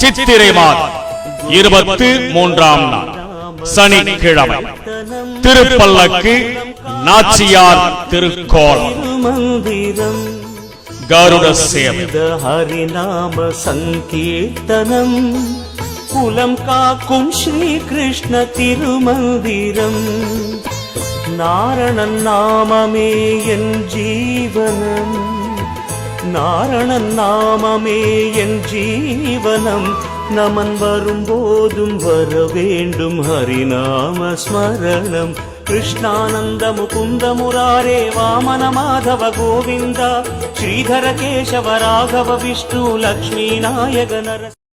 சித்திரை மாதம் 23ஆம் நாள் சனிக்கிழமை திருப்பல்லக்கு நாச்சியார் திருக்கோலம் கருட சேவை ஹரிநாம சங்கீர்த்தனம் குலம் காக்கும் ஸ்ரீ கிருஷ்ண திருமந்திரம் நாரணன் நாமமே என் ஜீவனம் நாரணன் நாமமே என் ஜீவனம் நமன் வரும்போதும் வர வேண்டும் ஹரிநாம ஸ்மரணம் कृष्णानंद मुकुंद मुरारे वामन माधव गोविंद श्रीधर केशव राघव विष्णु लक्ष्मी नायक नर